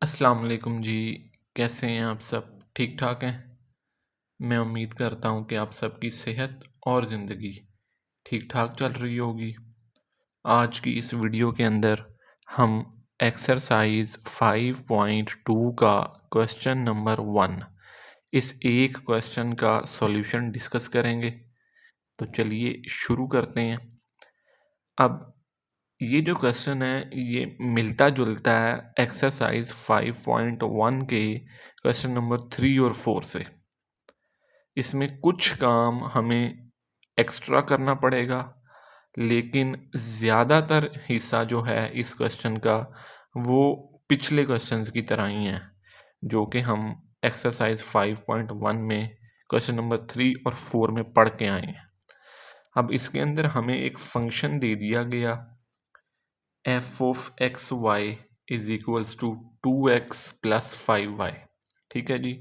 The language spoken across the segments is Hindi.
अस्सलाम वालेकुम जी। कैसे हैं आप सब? ठीक ठाक हैं? मैं उम्मीद करता हूँ कि आप सबकी सेहत और ज़िंदगी ठीक ठाक चल रही होगी। आज की इस वीडियो के अंदर हम एक्सरसाइज 5.2 का क्वेश्चन नंबर 1 इस एक क्वेश्चन का सॉल्यूशन डिस्कस करेंगे। तो चलिए शुरू करते हैं। अब ये जो क्वेश्चन है ये मिलता-जुलता है एक्सरसाइज 5.1 के क्वेश्चन नंबर 3 और 4 से। इसमें कुछ काम हमें एक्स्ट्रा करना पड़ेगा, लेकिन ज़्यादातर हिस्सा जो है इस क्वेश्चन का वो पिछले क्वेश्चंस की तरह ही है, जो कि हम एक्सरसाइज 5.1 में क्वेश्चन नंबर 3 और 4 में पढ़ के आए हैं। अब इसके अंदर हमें एक फंक्शन दे दिया गया F of X Y is equals to 2x plus 5y। ठीक है जी।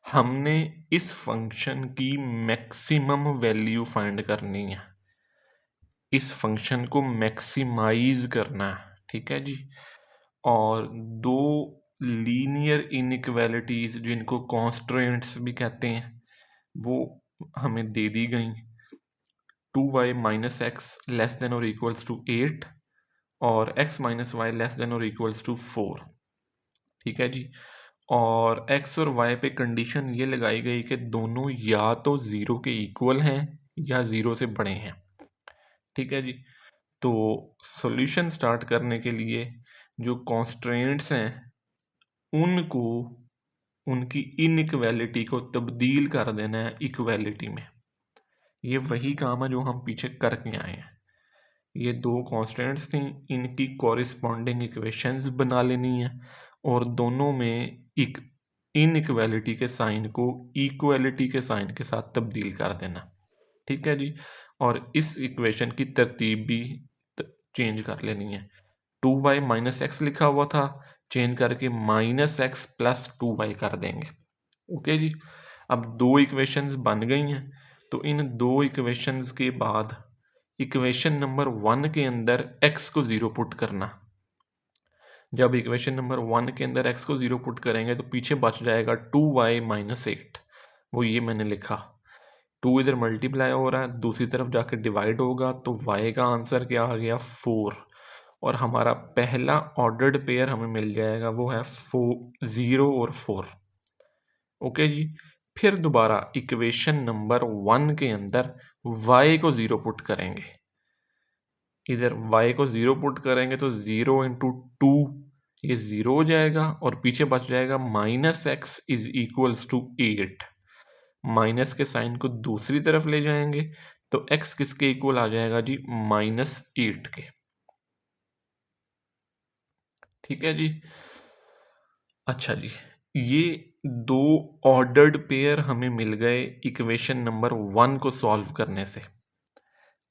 हमने इस फंक्शन की मैक्सिमम वैल्यू फाइंड करनी है, इस फंक्शन को मैक्सिमाइज करना है। ठीक है जी। और दो लीनियर इनइक्वालिटीज जिनको कॉन्स्ट्रेंट्स भी कहते हैं वो हमें दे दी गई। 2y minus X less than और इक्वल्स टू 8 और x minus Y less than और इक्वल्स टू 4। ठीक है जी। और x और y पे कंडीशन ये लगाई गई कि दोनों या तो ज़ीरो के इक्वल हैं या ज़ीरो से बड़े हैं। ठीक है जी। तो सॉल्यूशन स्टार्ट करने के लिए जो कॉन्स्ट्रेंट्स हैं उनको उनकी इनइक्वालिटी को तब्दील कर देना है इक्वालिटी में। ये वही काम है जो हम पीछे करके आए हैं। ये दो कॉन्स्टेंट्स थी, इनकी कॉरिस्पॉन्डिंग इक्वेशंस बना लेनी है और दोनों में एक इनइक्वालिटी के साइन को इक्वालिटी के साइन के साथ तब्दील कर देना। ठीक है जी। और इस इक्वेशन की तरतीब भी चेंज कर लेनी है। 2y माइनस एक्स लिखा हुआ था, चेंज करके माइनस एक्स प्लस 2y कर देंगे। ओके जी। अब दो इक्वेशंस बन गई हैं, तो इन दो इक्वेशंस के बाद इक्वेशन नंबर 1 के अंदर x को 0 पुट करना। जब इक्वेशन नंबर 1 के अंदर x को 0 पुट करेंगे तो पीछे बच जाएगा 2y माइनस 8। वो ये मैंने लिखा। 2 इधर मल्टीप्लाई हो रहा है, दूसरी तरफ जाके डिवाइड होगा तो y का आंसर क्या आ गया 4। और हमारा पहला ऑर्डर्ड पेयर हमें मिल जाएगा, वो है 0 और 4। ओके जी। फिर दोबारा इक्वेशन नंबर 1 के अंदर y को 0 पुट करेंगे। इधर y को 0 पुट करेंगे तो 0 इंटू 2 ये 0 हो जाएगा और पीछे बच जाएगा minus X is equals to 8। Minus के साइन को दूसरी तरफ ले जाएंगे तो x किसके इक्वल आ जाएगा जी, -8 के। ठीक है जी। अच्छा जी, ये दो ऑर्डर्ड पेयर हमें मिल गए इक्वेशन नंबर 1 को सॉल्व करने से।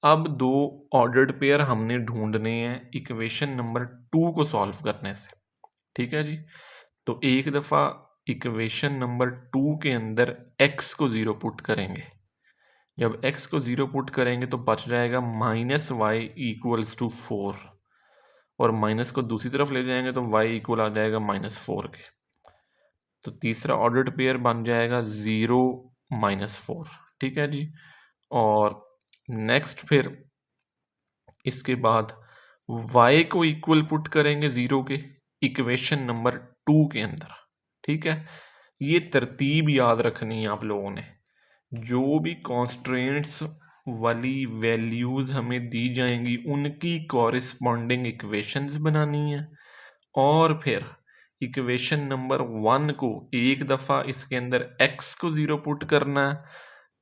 अब दो ऑर्डर्ड पेयर हमने ढूंढने हैं इक्वेशन नंबर 2 को सॉल्व करने से। ठीक है जी। तो एक दफ़ा इक्वेशन नंबर 2 के अंदर x को 0 पुट करेंगे। जब x को 0 पुट करेंगे तो बच जाएगा माइनस वाई इक्वल्स टू 4 और माइनस को दूसरी तरफ ले जाएंगे तो y इक्वल आ जाएगा -4 के। तो तीसरा ऑर्डर्ड पेयर बन जाएगा 0 -4। ठीक है जी। और नेक्स्ट फिर इसके बाद y को इक्वल पुट करेंगे 0 के इक्वेशन नंबर 2 के अंदर। ठीक है। ये तरतीब याद रखनी है आप लोगों ने। जो भी कॉन्स्ट्रेंट्स वाली वैल्यूज़ हमें दी जाएंगी उनकी कॉरिस्पॉन्डिंग इक्वेशंस बनानी है और फिर इक्वेशन नंबर 1 को एक दफ़ा इसके अंदर x को 0 पुट करना है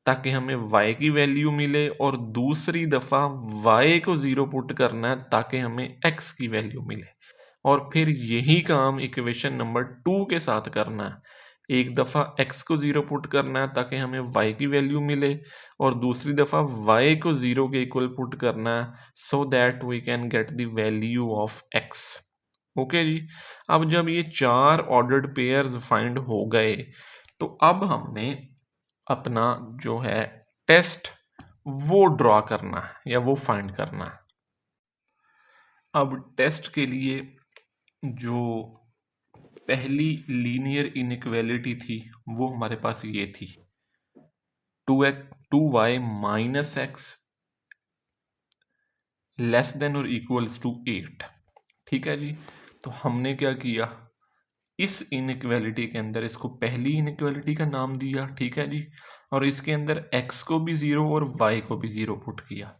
ताकि हमें y की वैल्यू मिले और दूसरी दफ़ा y को 0 पुट करना है ताकि हमें x की वैल्यू मिले। और फिर यही काम इक्वेशन नंबर 2 के साथ करना है। एक दफ़ा x को 0 पुट करना है ताकि हमें y की वैल्यू मिले और दूसरी दफ़ा y को 0 के इक्वल पुट करना है so that we can get the value of x। Okay ji. अब जब ये चार ऑर्डर्ड पेयर्स फाइंड हो गए तो अब हमने अपना जो है टेस्ट वो ड्रॉ करना है या वो फाइंड करना है। अब टेस्ट के लिए जो पहली लीनियर इनइक्वालिटी थी वो हमारे पास ये थी 2y minus X less than और इक्वल्स टू 8। ठीक है जी। तो हमने क्या किया, इस इनइक्वालिटी के अंदर इसको पहली इनइक्वालिटी का नाम दिया। ठीक है जी। और इसके अंदर x को भी 0 और y को भी 0 पुट किया।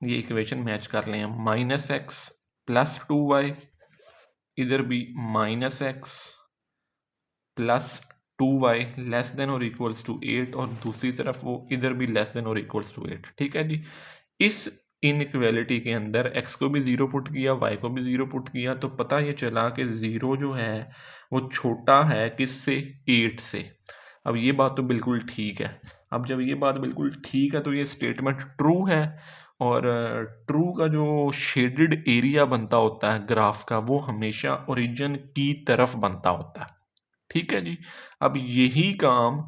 ये इक्वेशन मैच कर लें हम, माइनस एक्स प्लस 2y, इधर भी minus x plus 2y less than और इक्वल्स टू 8, और दूसरी तरफ वो इधर भी लेस देन और इक्वल्स टू 8। ठीक है जी। इस इनइक्वालिटी के अंदर x को भी 0 पुट किया, y को भी 0 पुट किया, तो पता ये चला कि 0 जो है वो छोटा है किससे, 8 से। अब ये बात तो बिल्कुल ठीक है। अब जब ये बात बिल्कुल ठीक है तो ये स्टेटमेंट ट्रू है, और ट्रू का जो शेडेड एरिया बनता होता है ग्राफ का वो हमेशा ओरिजिन की तरफ बनता होता है। ठीक है जी। अब यही काम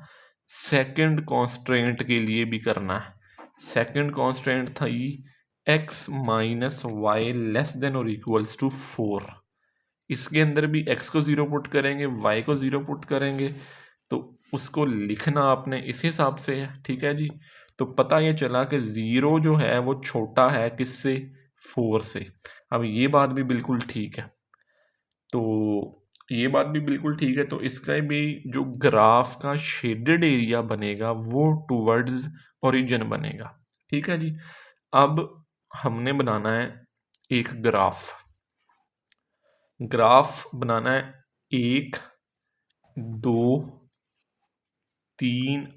सेकंड कॉन्स्ट्रेंट के लिए भी करना है। सेकंड कॉन्स्ट्रेंट था x minus Y less than और इक्वल्स टू 4। इसके अंदर भी x को 0 पुट करेंगे, y को 0 पुट करेंगे, तो उसको लिखना आपने इस हिसाब से है। ठीक है जी। तो पता ये चला कि 0 जो है वो छोटा है किससे, 4 से। अब ये बात भी बिल्कुल ठीक है, तो ये बात भी बिल्कुल ठीक है, तो इसका भी जो ग्राफ का शेडेड एरिया बनेगा वो टूवर्ड्स ओरिजिन बनेगा। ठीक है जी। अब हमने बनाना है एक ग्राफ। ग्राफ बनाना है 1, 2, 3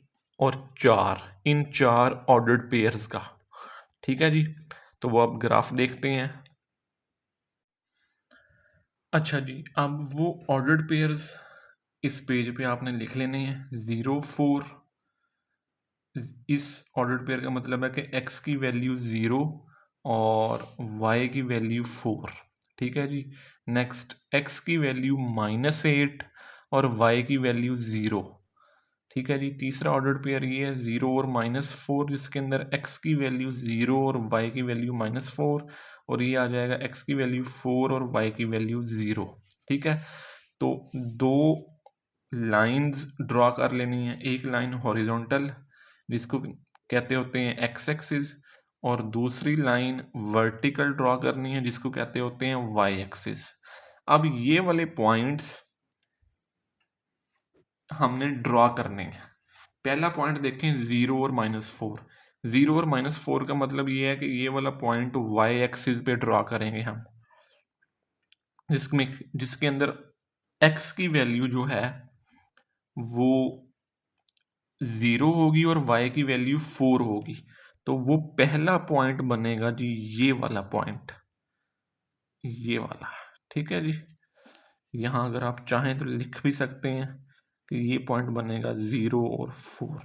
और 4, इन 4 ऑर्डर्ड पेयर्स का। ठीक है जी। तो वो अब ग्राफ देखते हैं। अच्छा जी, अब वो ऑर्डर्ड पेयर्स इस पेज पे आपने लिख लेने हैं। 0, 4, इस ऑर्डर्ड पेयर का मतलब है कि x की वैल्यू 0 और y की वैल्यू 4। ठीक है जी। नेक्स्ट x की वैल्यू -8 और y की वैल्यू 0। ठीक है जी। तीसरा ऑर्डर्ड पेयर ये है 0 और -4, जिसके अंदर x की वैल्यू 0 और y की वैल्यू -4, और ये आ जाएगा x की वैल्यू 4 और y की वैल्यू 0। ठीक है। तो दो लाइंस ड्रॉ कर लेनी है। एक लाइन हॉरिजॉन्टल जिसको कहते होते हैं एक्स एक्सिस, और दूसरी लाइन वर्टिकल ड्रॉ करनी है जिसको कहते होते हैं वाई एक्सिस। अब ये वाले पॉइंट्स हमने ड्रॉ करने हैं। पहला पॉइंट देखें 0 और -4। 0 और -4 का मतलब ये है कि ये वाला पॉइंट वाई एक्सिस पे ड्रॉ करेंगे हम, जिसके अंदर x की वैल्यू जो है वो 0 होगी और y की वैल्यू 4 होगी। तो वो पहला पॉइंट बनेगा जी, ये वाला पॉइंट, ये वाला। ठीक है जी। यहाँ अगर आप चाहें तो लिख भी सकते हैं कि ये पॉइंट बनेगा 0 और 4।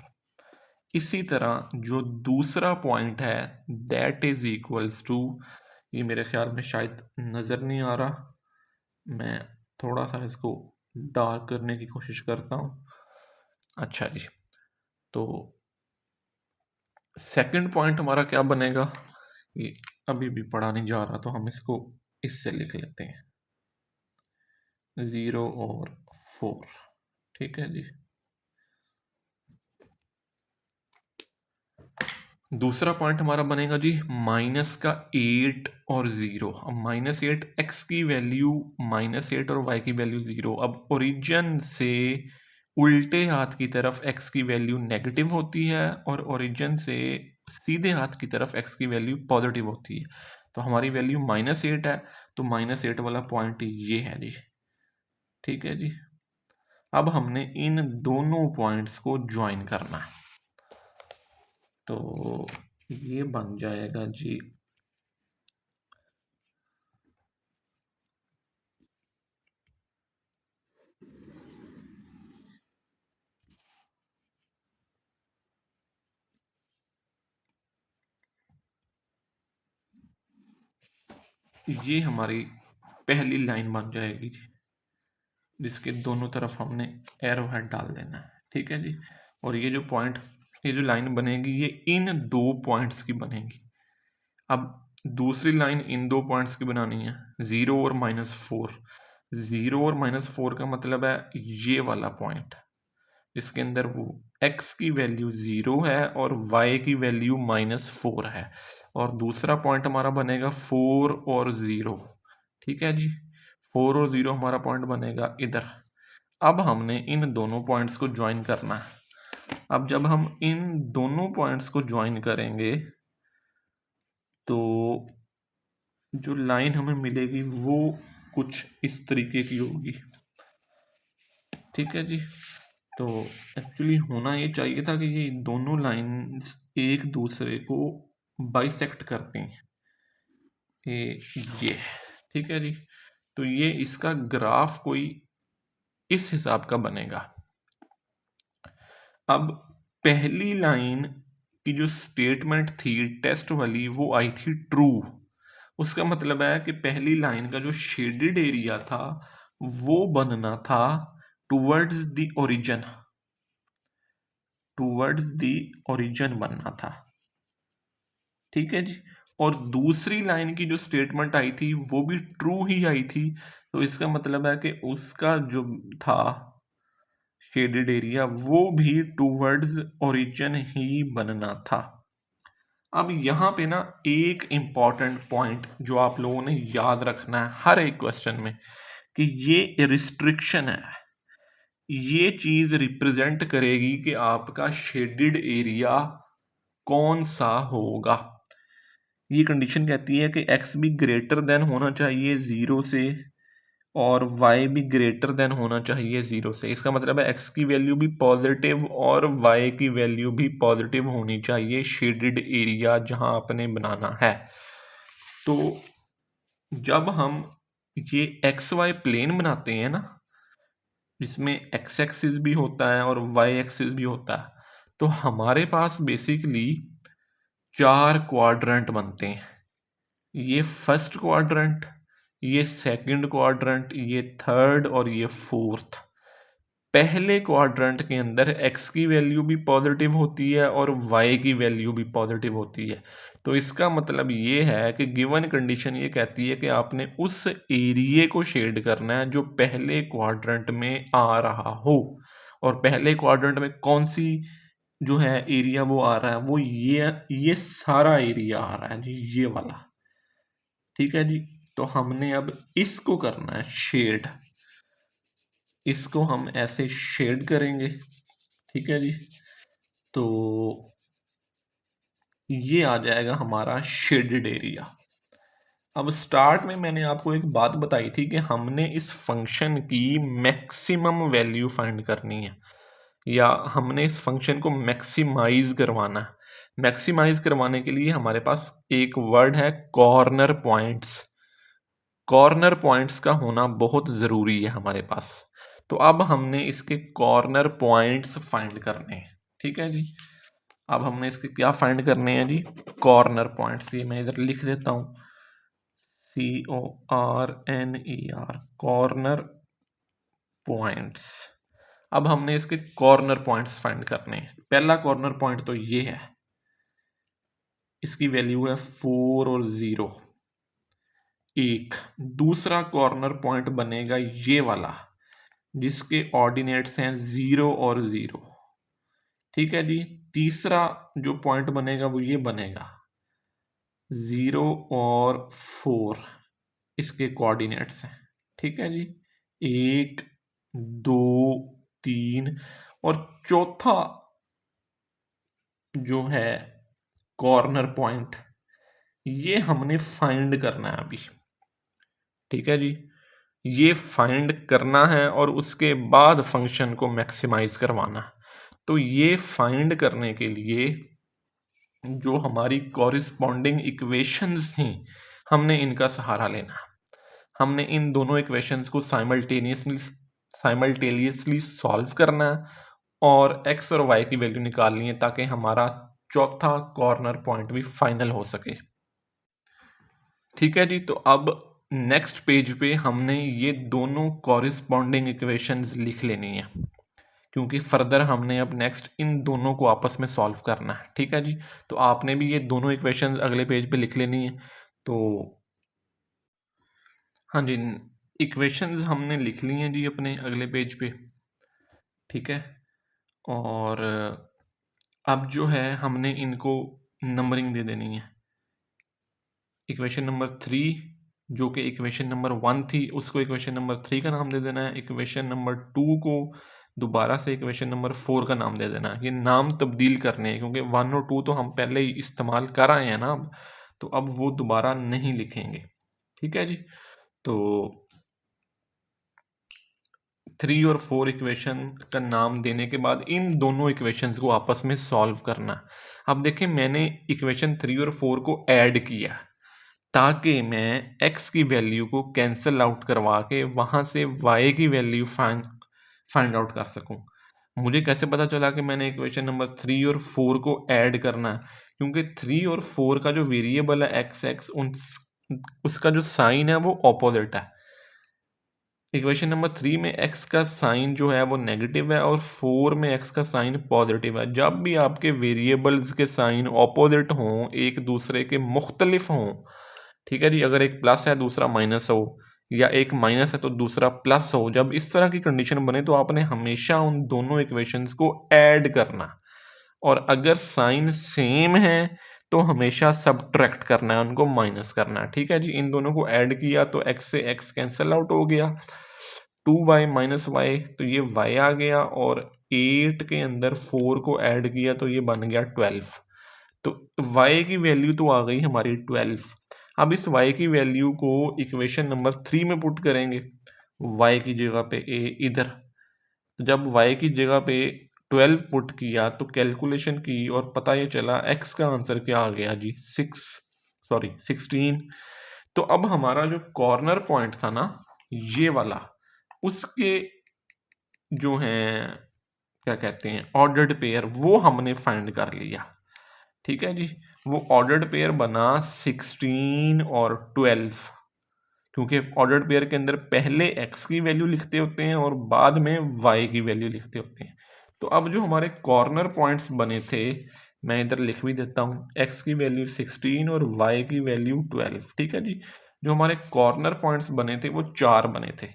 इसी तरह जो दूसरा पॉइंट है दैट इज इक्वल्स टू, ये मेरे ख्याल में शायद नज़र नहीं आ रहा, मैं थोड़ा सा इसको डार्क करने की कोशिश करता हूँ। अच्छा जी। तो सेकंड पॉइंट हमारा क्या बनेगा, ये अभी भी पढ़ा नहीं जा रहा तो हम इसको इससे लिख लेते हैं, 0 और 4। ठीक है जी। दूसरा पॉइंट हमारा बनेगा जी माइनस का 8 और 0। अब -8 x की वैल्यू -8 और y की वैल्यू 0। अब ओरिजिन से उल्टे हाथ की तरफ x की वैल्यू नेगेटिव होती है और ओरिजिन से सीधे हाथ की तरफ x की वैल्यू पॉजिटिव होती है। तो हमारी वैल्यू -8 है, तो -8 वाला पॉइंट ये है जी। ठीक है जी। अब हमने इन दोनों पॉइंट्स को ज्वाइन करना है, तो ये बन जाएगा जी ये हमारी पहली लाइन बन जाएगी जी, जिसके दोनों तरफ हमने एरो हेड डाल देना है। ठीक है जी। और ये जो पॉइंट, ये जो लाइन बनेगी ये इन दो पॉइंट्स की बनेगी। अब दूसरी लाइन इन दो पॉइंट्स की बनानी है, 0 और -4। 0 और -4 का मतलब है ये वाला पॉइंट, इसके अंदर वो x की वैल्यू 0 है और y की वैल्यू -4 है, और दूसरा पॉइंट हमारा बनेगा 4 और 0। ठीक है जी, 4 और 0 हमारा पॉइंट बनेगा इधर। अब हमने इन दोनों पॉइंट्स को ज्वाइन करना है। अब जब हम इन दोनों पॉइंट्स को ज्वाइन करेंगे तो जो लाइन हमें मिलेगी वो कुछ इस तरीके की होगी। ठीक है जी, तो एक्चुअली होना ये चाहिए था कि ये दोनों लाइंस एक दूसरे को बाइसेक्ट करती हैं, ये ठीक है जी। तो ये इसका ग्राफ कोई इस हिसाब का बनेगा। अब पहली लाइन की जो स्टेटमेंट थी टेस्ट वाली वो आई थी ट्रू। उसका मतलब है कि पहली लाइन का जो शेडेड एरिया था वो बनना था towards the origin, towards the origin बनना था। ठीक है जी, और दूसरी लाइन की जो स्टेटमेंट आई थी वो भी ट्रू ही आई थी, तो इसका मतलब है कि उसका जो था शेडेड एरिया वो भी टूवर्ड्स ओरिजिन ही बनना था। अब यहाँ पे ना एक इम्पॉर्टेंट पॉइंट जो आप लोगों ने याद रखना है हर एक क्वेश्चन में, कि ये रिस्ट्रिक्शन है, ये चीज रिप्रेजेंट करेगी कि आपका शेडेड एरिया कौन सा होगा। ये कंडीशन कहती है कि x भी ग्रेटर देन होना चाहिए 0 से और y भी ग्रेटर देन होना चाहिए 0 से। इसका मतलब है x की वैल्यू भी पॉजिटिव और y की वैल्यू भी पॉजिटिव होनी चाहिए शेडेड एरिया जहां आपने बनाना है। तो जब हम ये एक्स वाई प्लेन बनाते हैं ना, जिसमें एक्स एक्सिस भी होता है और वाई एक्सिस भी होता है, तो हमारे पास बेसिकली 4 क्वाड्रेंट बनते हैं। ये फर्स्ट क्वाड्रेंट, ये सेकंड क्वाड्रेंट, ये थर्ड और ये फोर्थ। पहले क्वाड्रेंट के अंदर x की वैल्यू भी पॉजिटिव होती है और y की वैल्यू भी पॉजिटिव होती है। तो इसका मतलब ये है कि गिवन कंडीशन ये कहती है कि आपने उस एरिया को शेड करना है जो पहले क्वाड्रेंट में आ रहा हो, और पहले क्वाड्रेंट में कौन सी जो है एरिया वो आ रहा है, वो ये सारा एरिया आ रहा है जी, ये वाला। ठीक है जी, तो हमने अब इसको करना है शेड, इसको हम ऐसे शेड करेंगे। ठीक है जी, तो ये आ जाएगा हमारा शेडेड एरिया। अब स्टार्ट में मैंने आपको एक बात बताई थी कि हमने इस फंक्शन की मैक्सिमम वैल्यू फाइंड करनी है, या हमने इस फंक्शन को मैक्सिमाइज करवाना है। मैक्सिमाइज करवाने के लिए हमारे पास एक वर्ड है कॉर्नर पॉइंट्स। कॉर्नर पॉइंट्स का होना बहुत ज़रूरी है हमारे पास। तो अब हमने इसके कॉर्नर पॉइंट्स फाइंड करने हैं। ठीक है जी, अब हमने इसके क्या फाइंड करने हैं जी, कॉर्नर पॉइंट्स। ये मैं इधर लिख देता हूँ, CORNER, कॉर्नर पॉइंट्स। अब हमने इसके कॉर्नर पॉइंट्स फाइंड करने हैं। पहला कॉर्नर पॉइंट तो ये है, इसकी वैल्यू है 4 और 0। एक दूसरा कॉर्नर पॉइंट बनेगा ये वाला, जिसके ऑर्डिनेट्स हैं 0 और 0। ठीक है जी, तीसरा जो पॉइंट बनेगा वो ये बनेगा 0 और 4, इसके कोऑर्डिनेट्स हैं। ठीक है जी, 1 2 3, और चौथा जो है कॉर्नर पॉइंट, ये हमने फाइंड करना है अभी। ठीक है जी, ये फाइंड करना है और उसके बाद फंक्शन को मैक्सिमाइज करवाना है। तो ये फाइंड करने के लिए जो हमारी कॉरिस्पॉन्डिंग इक्वेशंस थी, हमने इनका सहारा लेना। हमने इन दोनों इक्वेशंस को साइमल्टेनियसली सॉल्व करना है और x और y की वैल्यू निकालनी है, ताकि हमारा चौथा कॉर्नर पॉइंट भी फाइनल हो सके। ठीक है जी, तो अब नेक्स्ट पेज पे हमने ये दोनों कॉरिस्पॉन्डिंग इक्वेशंस लिख लेनी है, क्योंकि फर्दर हमने अब नेक्स्ट इन दोनों को आपस में सॉल्व करना है। ठीक है जी, तो आपने भी ये दोनों इक्वेशंस अगले पेज पे लिख लेनी है। तो हाँ जी, इक्वेशंस हमने लिख ली हैं जी अपने अगले पेज पे, ठीक है। और अब जो है हमने इनको नंबरिंग दे देनी है। इक्वेशन नंबर 3 जो कि इक्वेशन नंबर 1 थी, उसको इक्वेशन नंबर 3 का नाम दे देना है। इक्वेशन नंबर 2 को दोबारा से इक्वेशन नंबर 4 का नाम दे देना है। ये नाम तब्दील करने हैं क्योंकि 1 और 2 तो हम पहले ही इस्तेमाल कर आए हैं ना अब, तो अब वो दोबारा नहीं लिखेंगे, ठीक है जी। तो 3 और 4 इक्वेशन का नाम देने के बाद इन दोनों इक्वेशंस को आपस में सॉल्व करना। अब देखें, मैंने इक्वेशन 3 और 4 को ऐड किया ताकि मैं x की वैल्यू को कैंसिल आउट करवा के वहाँ से y की वैल्यू फाइंड आउट कर सकूं। मुझे कैसे पता चला कि मैंने इक्वेशन नंबर 3 और 4 को ऐड करना है? क्योंकि 3 और 4 का जो वेरिएबल है x उसका जो साइन है वो ऑपोजिट है। इक्वेशन नंबर 3 में x का साइन जो है वो नेगेटिव है और 4 में x का साइन पॉजिटिव है। जब भी आपके वेरिएबल्स के साइन ऑपोजिट हों, एक दूसरे के मुख्तलिफ हों, ठीक है जी, अगर एक प्लस है दूसरा माइनस हो या एक माइनस है तो दूसरा प्लस हो, जब इस तरह की कंडीशन बने तो आपने हमेशा उन दोनों इक्वेशंस को ऐड करना, और अगर साइन सेम है तो हमेशा सब्ट्रैक्ट करना है, उनको माइनस करना है, ठीक है जी। इन दोनों को ऐड किया तो x से x कैंसिल आउट हो गया, 2y माइनस वाई, तो ये y आ गया, और 8 के अंदर 4 को ऐड किया तो ये बन गया 12। तो y की वैल्यू तो आ गई हमारी 12। अब इस y की वैल्यू को इक्वेशन नंबर 3 में पुट करेंगे, y की जगह पे a इधर। तो जब y की जगह पे 12 पुट किया तो कैलकुलेशन की और पता ये चला x का आंसर क्या आ गया जी, 16। तो अब हमारा जो कॉर्नर पॉइंट था ना, ये वाला, उसके जो हैं क्या कहते हैं ऑर्डर्ड पेयर, वो हमने फाइंड कर लिया, ठीक है जी। वो ऑर्डर्ड पेयर बना 16 और 12, क्योंकि ऑर्डर्ड पेयर के अंदर पहले x की वैल्यू लिखते होते हैं और बाद में y की वैल्यू लिखते होते हैं। तो अब जो हमारे कॉर्नर पॉइंट्स बने थे, मैं इधर लिख भी देता हूँ, x की वैल्यू 16 और y की वैल्यू 12, ठीक है जी। जो हमारे कॉर्नर पॉइंट्स बने थे वो 4 बने थे।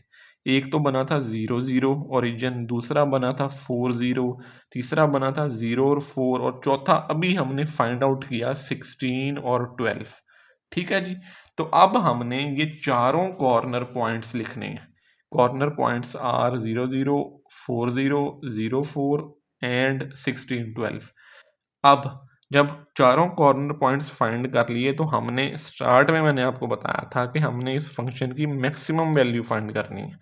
एक तो बना था 0 0 ओरिजिन, दूसरा बना था 4 0, तीसरा बना था 0 और 4, और चौथा अभी हमने फाइंड आउट किया 16 और 12, ठीक है जी। तो अब हमने ये चारों कॉर्नर पॉइंट्स लिखने हैं। Corner points are 0 0, 4 0, 0 4 and 16 12। अब जब चारों कॉर्नर पॉइंट्स फाइंड कर लिए तो हमने स्टार्ट में मैंने आपको बताया था कि हमने इस फंक्शन की मैक्सिमम वैल्यू फाइंड करनी है।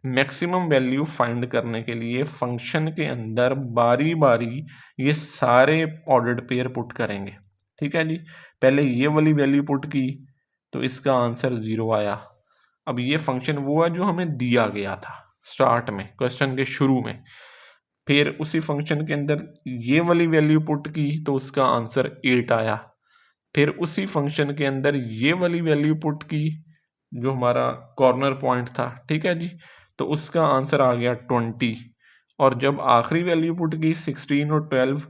मैक्सिमम वैल्यू फाइंड करने के लिए फंक्शन के अंदर बारी बारी ये सारे ऑर्डर्ड पेयर पुट करेंगे, ठीक है जी। पहले ये वाली वैल्यू पुट की तो इसका आंसर 0 आया। अब ये फंक्शन वो है जो हमें दिया गया था स्टार्ट में, क्वेश्चन के शुरू में। फिर उसी फंक्शन के अंदर ये वाली वैल्यू पुट की तो उसका आंसर 8 आया। फिर उसी फंक्शन के अंदर ये वाली वैल्यू पुट की जो हमारा कॉर्नर पॉइंट था, ठीक है जी, तो उसका आंसर आ गया 20। और जब आखिरी वैल्यू पुट की 16 और 12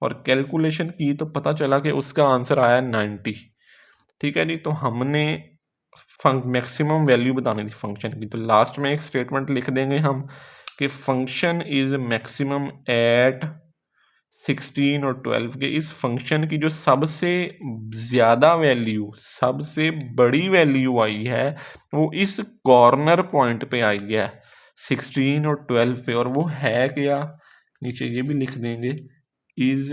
और कैलकुलेशन की तो पता चला कि उसका आंसर आया 90, ठीक है जी। तो हमने मैक्सिमम वैल्यू बतानी थी फंक्शन की, तो लास्ट में एक स्टेटमेंट लिख देंगे हम कि फंक्शन इज मैक्सिमम एट 16 और 12 के इस फंक्शन की जो सबसे ज़्यादा वैल्यू, सबसे बड़ी वैल्यू आई है वो इस कॉर्नर पॉइंट पे आई है 16 और 12 पे, और वो है क्या, नीचे ये भी लिख देंगे, इज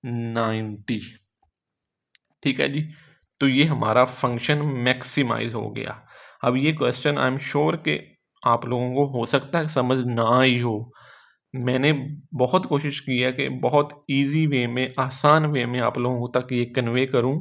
90, ठीक है जी। तो ये हमारा फंक्शन मैक्सिमाइज हो गया। अब ये क्वेश्चन आई एम श्योर कि आप लोगों को हो सकता है समझ ना आई हो। मैंने बहुत कोशिश की है कि बहुत इजी वे में, आसान वे में आप लोगों तक ये कन्वे करूं,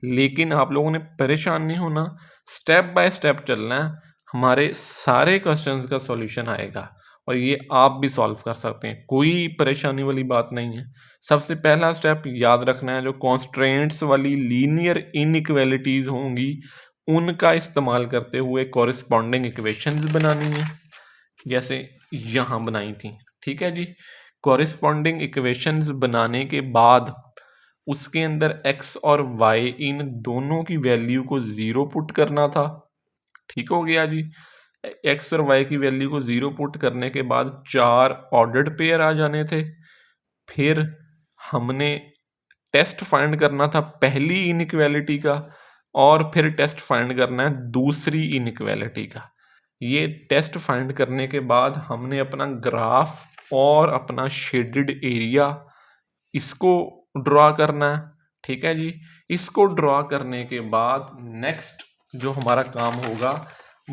लेकिन आप लोगों ने परेशान नहीं होना, स्टेप बाय स्टेप चलना है। हमारे सारे क्वेश्चंस का सॉल्यूशन आएगा और ये आप भी सॉल्व कर सकते हैं, कोई परेशानी वाली बात नहीं है। सबसे पहला स्टेप याद रखना है, जो कॉन्स्ट्रेंट्स वाली लीनियर इनइक्वालिटीज़ होंगी उनका इस्तेमाल करते हुए कॉरेस्पॉन्डिंग इक्वेशंस बनानी है, जैसे यहाँ बनाई थी, ठीक है जी। कॉरेस्पॉन्डिंग इक्वेशंस बनाने के बाद उसके अंदर x और y इन दोनों की वैल्यू को 0 पुट करना था, ठीक हो गया जी। एक्स और वाई की वैल्यू को 0 पुट करने के बाद 4 ऑर्डर्ड पेयर आ जाने थे। फिर हमने टेस्ट फाइंड करना था पहली इनइक्वालिटी का, और फिर टेस्ट फाइंड करना है दूसरी इनइक्वालिटी का। ये टेस्ट फाइंड करने के बाद हमने अपना ग्राफ और अपना शेडेड एरिया इसको ड्रॉ करना है। ठीक है जी। इसको ड्रॉ करने के बाद नेक्स्ट जो हमारा काम होगा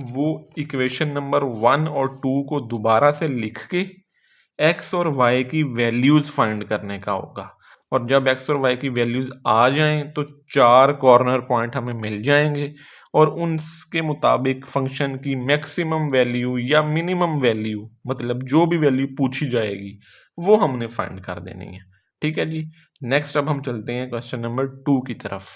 वो इक्वेशन नंबर 1 और 2 को दोबारा से लिख के एक्स और वाई की वैल्यूज फाइंड करने का होगा। और जब एक्स और वाई की वैल्यूज आ जाएं तो 4 कॉर्नर पॉइंट हमें मिल जाएंगे, और उनके मुताबिक फंक्शन की मैक्सिमम वैल्यू या मिनिमम वैल्यू, मतलब जो भी वैल्यू पूछी जाएगी वो हमने फाइंड कर देनी है। ठीक है जी। नेक्स्ट अब हम चलते हैं क्वेश्चन नंबर 2 की तरफ।